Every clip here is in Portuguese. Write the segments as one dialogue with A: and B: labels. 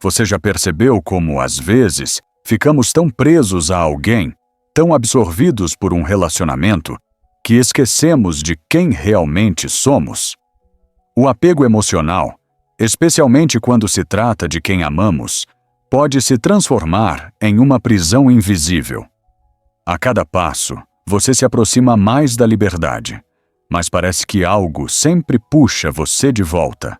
A: Você já percebeu como, às vezes, ficamos tão presos a alguém, tão absorvidos por um relacionamento, que esquecemos de quem realmente somos? O apego emocional, especialmente quando se trata de quem amamos, pode se transformar em uma prisão invisível. A cada passo, você se aproxima mais da liberdade, mas parece que algo sempre puxa você de volta.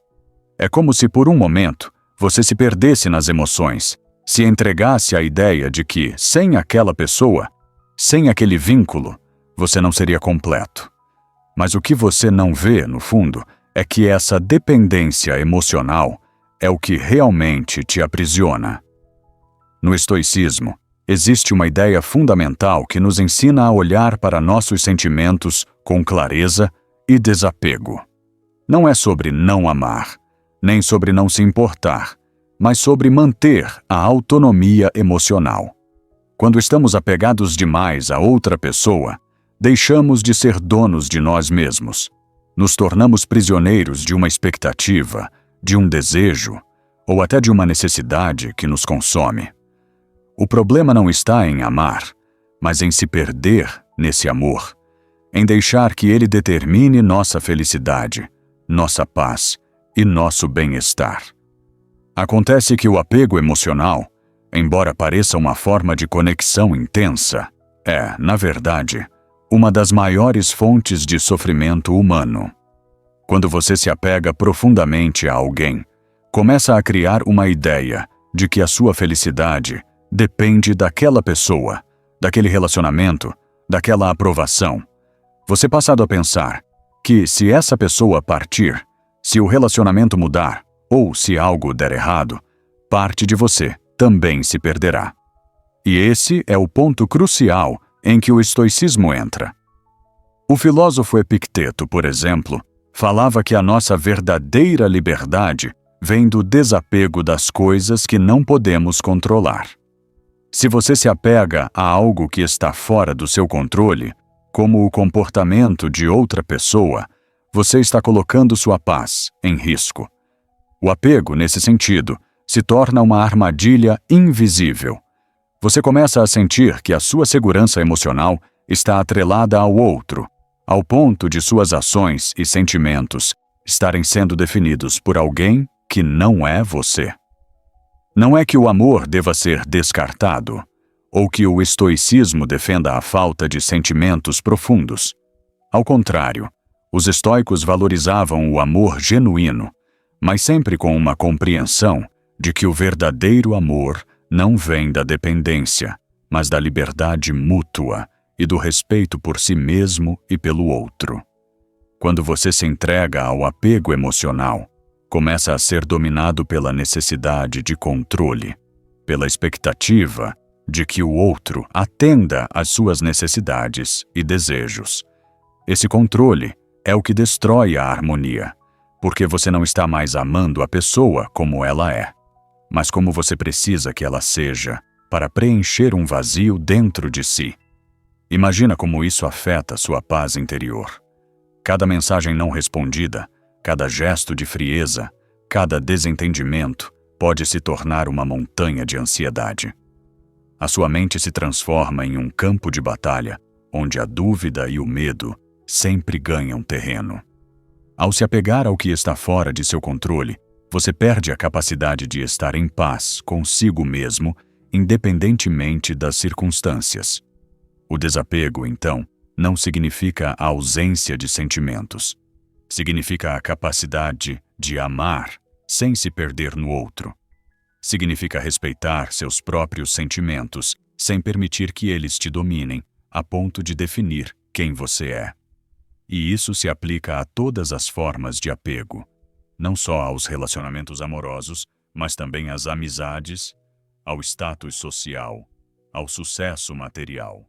A: É como se por um momento você se perdesse nas emoções, se entregasse à ideia de que, sem aquela pessoa, sem aquele vínculo, você não seria completo. Mas o que você não vê, no fundo, é que essa dependência emocional é o que realmente te aprisiona. No estoicismo, existe uma ideia fundamental que nos ensina a olhar para nossos sentimentos com clareza e desapego. Não é sobre não amar, nem sobre não se importar, mas sobre manter a autonomia emocional. Quando estamos apegados demais a outra pessoa, deixamos de ser donos de nós mesmos. Nos tornamos prisioneiros de uma expectativa, de um desejo, ou até de uma necessidade que nos consome. O problema não está em amar, mas em se perder nesse amor, em deixar que ele determine nossa felicidade, nossa paz e nosso bem-estar. Acontece que o apego emocional, embora pareça uma forma de conexão intensa, é, na verdade, uma das maiores fontes de sofrimento humano. Quando você se apega profundamente a alguém, começa a criar uma ideia de que a sua felicidade depende daquela pessoa, daquele relacionamento, daquela aprovação. Você passa a pensar que se essa pessoa partir, se o relacionamento mudar ou se algo der errado, parte de você também se perderá. E esse é o ponto crucial em que o estoicismo entra. O filósofo Epicteto, por exemplo, falava que a nossa verdadeira liberdade vem do desapego das coisas que não podemos controlar. Se você se apega a algo que está fora do seu controle, como o comportamento de outra pessoa, você está colocando sua paz em risco. O apego, nesse sentido, se torna uma armadilha invisível. Você começa a sentir que a sua segurança emocional está atrelada ao outro, ao ponto de suas ações e sentimentos estarem sendo definidos por alguém que não é você. Não é que o amor deva ser descartado, ou que o estoicismo defenda a falta de sentimentos profundos. Ao contrário, os estoicos valorizavam o amor genuíno, mas sempre com uma compreensão de que o verdadeiro amor não vem da dependência, mas da liberdade mútua e do respeito por si mesmo e pelo outro. Quando você se entrega ao apego emocional, começa a ser dominado pela necessidade de controle, pela expectativa de que o outro atenda às suas necessidades e desejos. Esse controle é o que destrói a harmonia, porque você não está mais amando a pessoa como ela é, mas como você precisa que ela seja para preencher um vazio dentro de si. Imagina como isso afeta sua paz interior. Cada mensagem não respondida, cada gesto de frieza, cada desentendimento pode se tornar uma montanha de ansiedade. A sua mente se transforma em um campo de batalha, onde a dúvida e o medo sempre ganham terreno. Ao se apegar ao que está fora de seu controle, você perde a capacidade de estar em paz consigo mesmo, independentemente das circunstâncias. O desapego, então, não significa a ausência de sentimentos. Significa a capacidade de amar sem se perder no outro. Significa respeitar seus próprios sentimentos sem permitir que eles te dominem, a ponto de definir quem você é. E isso se aplica a todas as formas de apego, não só aos relacionamentos amorosos, mas também às amizades, ao status social, ao sucesso material.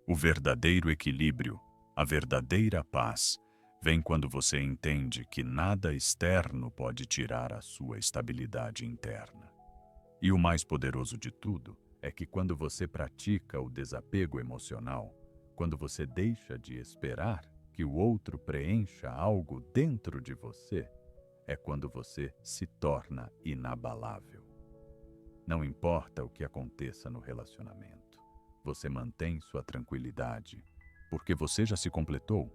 A: O verdadeiro equilíbrio, a verdadeira paz, vem quando você entende que nada externo pode tirar a sua estabilidade interna. E o mais poderoso de tudo é que quando você pratica o desapego emocional, quando você deixa de esperar que o outro preencha algo dentro de você, é quando você se torna inabalável. Não importa o que aconteça no relacionamento, você mantém sua tranquilidade, porque você já se completou,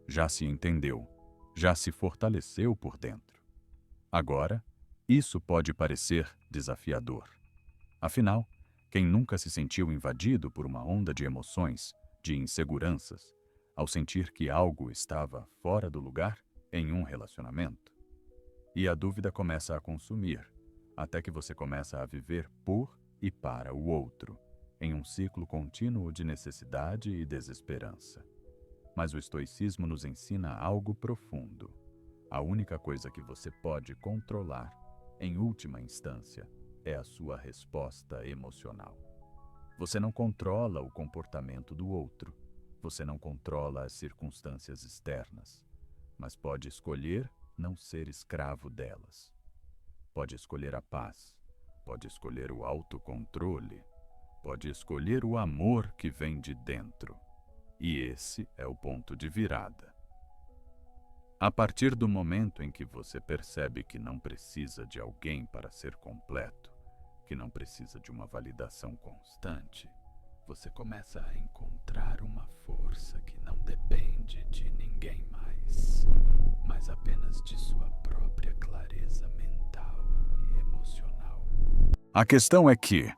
A: já se entendeu, já se fortaleceu por dentro. Agora, isso pode parecer desafiador. Afinal, quem nunca se sentiu invadido por uma onda de emoções, de inseguranças, ao sentir que algo estava fora do lugar em um relacionamento? E a dúvida começa a consumir, até que você começa a viver por e para o outro, em um ciclo contínuo de necessidade e desesperança. Mas o estoicismo nos ensina algo profundo. A única coisa que você pode controlar, em última instância, é a sua resposta emocional. Você não controla o comportamento do outro, você não controla as circunstâncias externas, mas pode escolher não ser escravo delas. Pode escolher a paz, pode escolher o autocontrole, pode escolher o amor que vem de dentro. E esse é o ponto de virada. A partir do momento em que você percebe que não precisa de alguém para ser completo, que não precisa de uma validação constante, você começa a encontrar uma força que não depende de ninguém mais, mas apenas de sua própria clareza mental e emocional. A questão é que,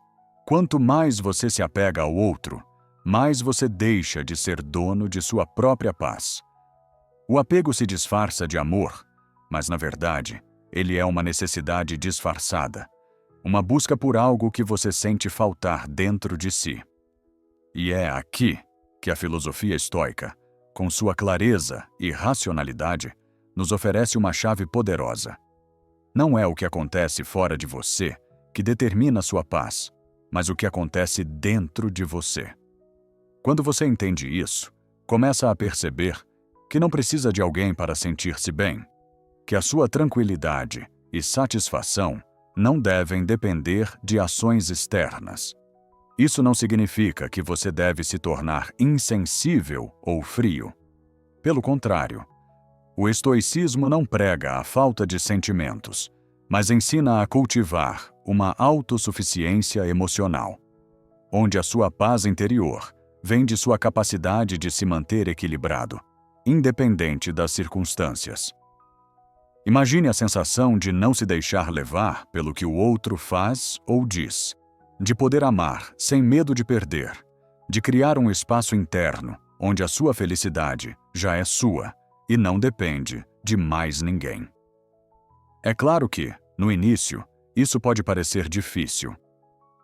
A: quanto mais você se apega ao outro, mais você deixa de ser dono de sua própria paz. O apego se disfarça de amor, mas na verdade, ele é uma necessidade disfarçada, uma busca por algo que você sente faltar dentro de si. E é aqui que a filosofia estoica, com sua clareza e racionalidade, nos oferece uma chave poderosa. Não é o que acontece fora de você que determina sua paz, mas o que acontece dentro de você. Quando você entende isso, começa a perceber que não precisa de alguém para sentir-se bem, que a sua tranquilidade e satisfação não devem depender de ações externas. Isso não significa que você deve se tornar insensível ou frio. Pelo contrário, o estoicismo não prega a falta de sentimentos, mas ensina a cultivar uma autossuficiência emocional, onde a sua paz interior vem de sua capacidade de se manter equilibrado, independente das circunstâncias. Imagine a sensação de não se deixar levar pelo que o outro faz ou diz, de poder amar sem medo de perder, de criar um espaço interno onde a sua felicidade já é sua e não depende de mais ninguém. É claro que, no início, isso pode parecer difícil.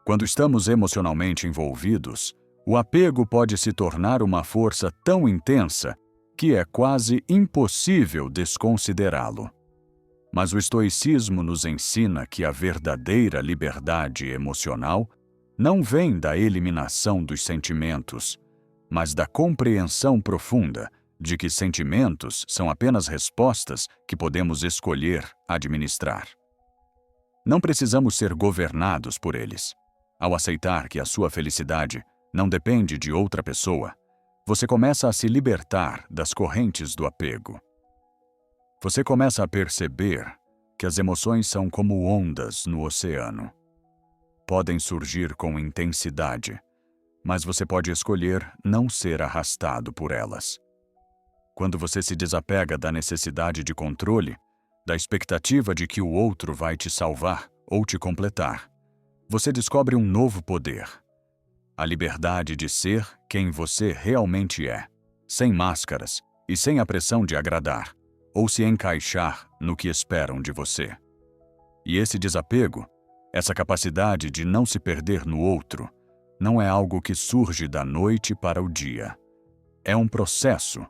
A: Quando estamos emocionalmente envolvidos, o apego pode se tornar uma força tão intensa que é quase impossível desconsiderá-lo. Mas o estoicismo nos ensina que a verdadeira liberdade emocional não vem da eliminação dos sentimentos, mas da compreensão profunda de que sentimentos são apenas respostas que podemos escolher administrar. Não precisamos ser governados por eles. Ao aceitar que a sua felicidade não depende de outra pessoa, você começa a se libertar das correntes do apego. Você começa a perceber que as emoções são como ondas no oceano. Podem surgir com intensidade, mas você pode escolher não ser arrastado por elas. Quando você se desapega da necessidade de controle, da expectativa de que o outro vai te salvar ou te completar, você descobre um novo poder. A liberdade de ser quem você realmente é, sem máscaras e sem a pressão de agradar ou se encaixar no que esperam de você. E esse desapego, essa capacidade de não se perder no outro, não é algo que surge da noite para o dia. É um processo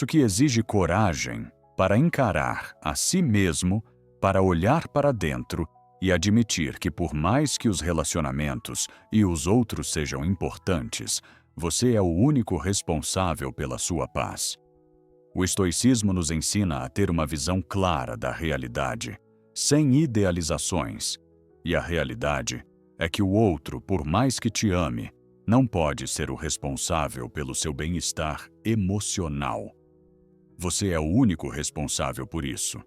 A: que exige coragem para encarar a si mesmo, para olhar para dentro e admitir que por mais que os relacionamentos e os outros sejam importantes, você é o único responsável pela sua paz. O estoicismo nos ensina a ter uma visão clara da realidade, sem idealizações. E a realidade é que o outro, por mais que te ame, não pode ser o responsável pelo seu bem-estar emocional. Você é o único responsável por isso.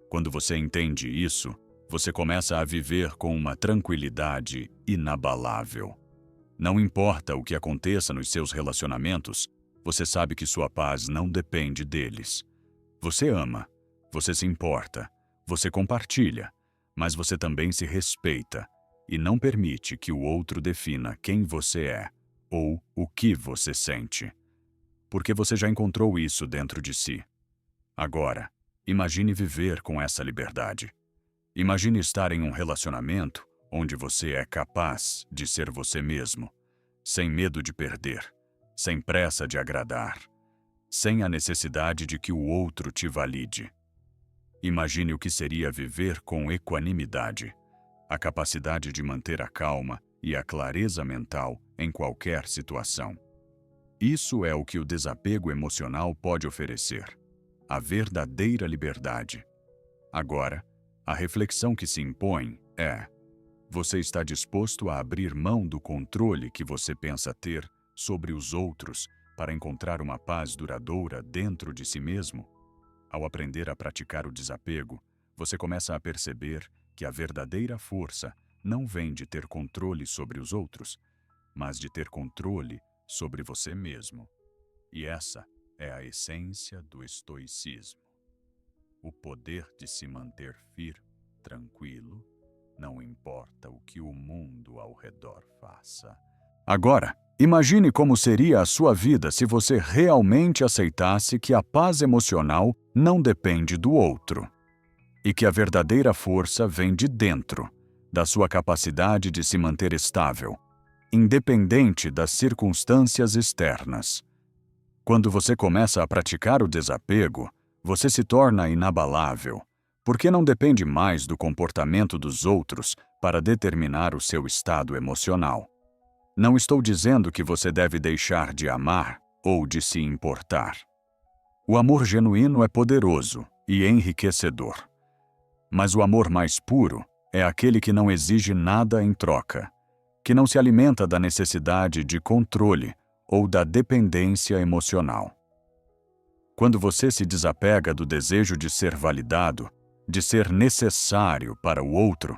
A: Quando você entende isso, você começa a viver com uma tranquilidade inabalável. Não importa o que aconteça nos seus relacionamentos, você sabe que sua paz não depende deles. Você ama, você se importa, você compartilha, mas você também se respeita e não permite que o outro defina quem você é ou o que você sente. Porque você já encontrou isso dentro de si. Agora, imagine viver com essa liberdade. Imagine estar em um relacionamento onde você é capaz de ser você mesmo, sem medo de perder, sem pressa de agradar, sem a necessidade de que o outro te valide. Imagine o que seria viver com equanimidade, a capacidade de manter a calma e a clareza mental em qualquer situação. Isso é o que o desapego emocional pode oferecer, a verdadeira liberdade. Agora, a reflexão que se impõe é: você está disposto a abrir mão do controle que você pensa ter sobre os outros para encontrar uma paz duradoura dentro de si mesmo? Ao aprender a praticar o desapego, você começa a perceber que a verdadeira força não vem de ter controle sobre os outros, mas de ter controle sobre você mesmo. E essa é a essência do estoicismo. O poder de se manter firme, tranquilo, não importa o que o mundo ao redor faça. Agora, imagine como seria a sua vida se você realmente aceitasse que a paz emocional não depende do outro e que a verdadeira força vem de dentro, da sua capacidade de se manter estável, independente das circunstâncias externas. Quando você começa a praticar o desapego, você se torna inabalável, porque não depende mais do comportamento dos outros para determinar o seu estado emocional. Não estou dizendo que você deve deixar de amar ou de se importar. O amor genuíno é poderoso e enriquecedor. Mas o amor mais puro é aquele que não exige nada em troca, que não se alimenta da necessidade de controle ou da dependência emocional. Quando você se desapega do desejo de ser validado, de ser necessário para o outro,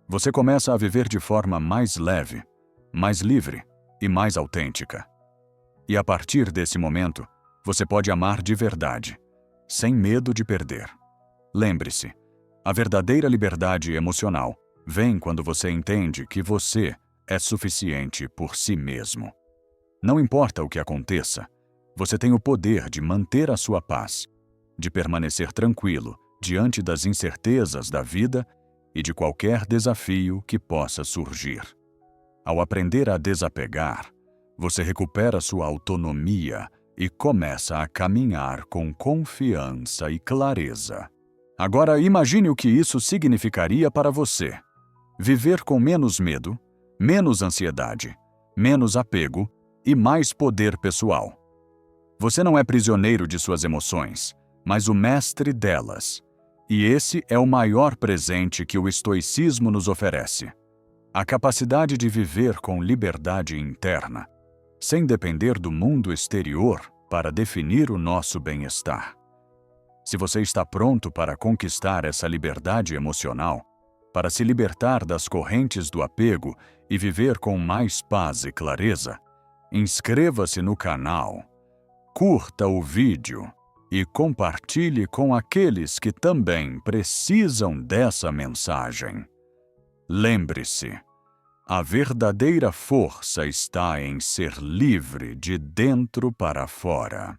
A: você começa a viver de forma mais leve, mais livre e mais autêntica. E a partir desse momento, você pode amar de verdade, sem medo de perder. Lembre-se, a verdadeira liberdade emocional vem quando você entende que você é suficiente por si mesmo. Não importa o que aconteça, você tem o poder de manter a sua paz, de permanecer tranquilo diante das incertezas da vida e de qualquer desafio que possa surgir. Ao aprender a desapegar, você recupera sua autonomia e começa a caminhar com confiança e clareza. Agora imagine o que isso significaria para você. Viver com menos medo, menos ansiedade, menos apego e mais poder pessoal. Você não é prisioneiro de suas emoções, mas o mestre delas. E esse é o maior presente que o estoicismo nos oferece. A capacidade de viver com liberdade interna, sem depender do mundo exterior para definir o nosso bem-estar. Se você está pronto para conquistar essa liberdade emocional, para se libertar das correntes do apego e viver com mais paz e clareza, inscreva-se no canal, curta o vídeo e compartilhe com aqueles que também precisam dessa mensagem. Lembre-se, a verdadeira força está em ser livre de dentro para fora.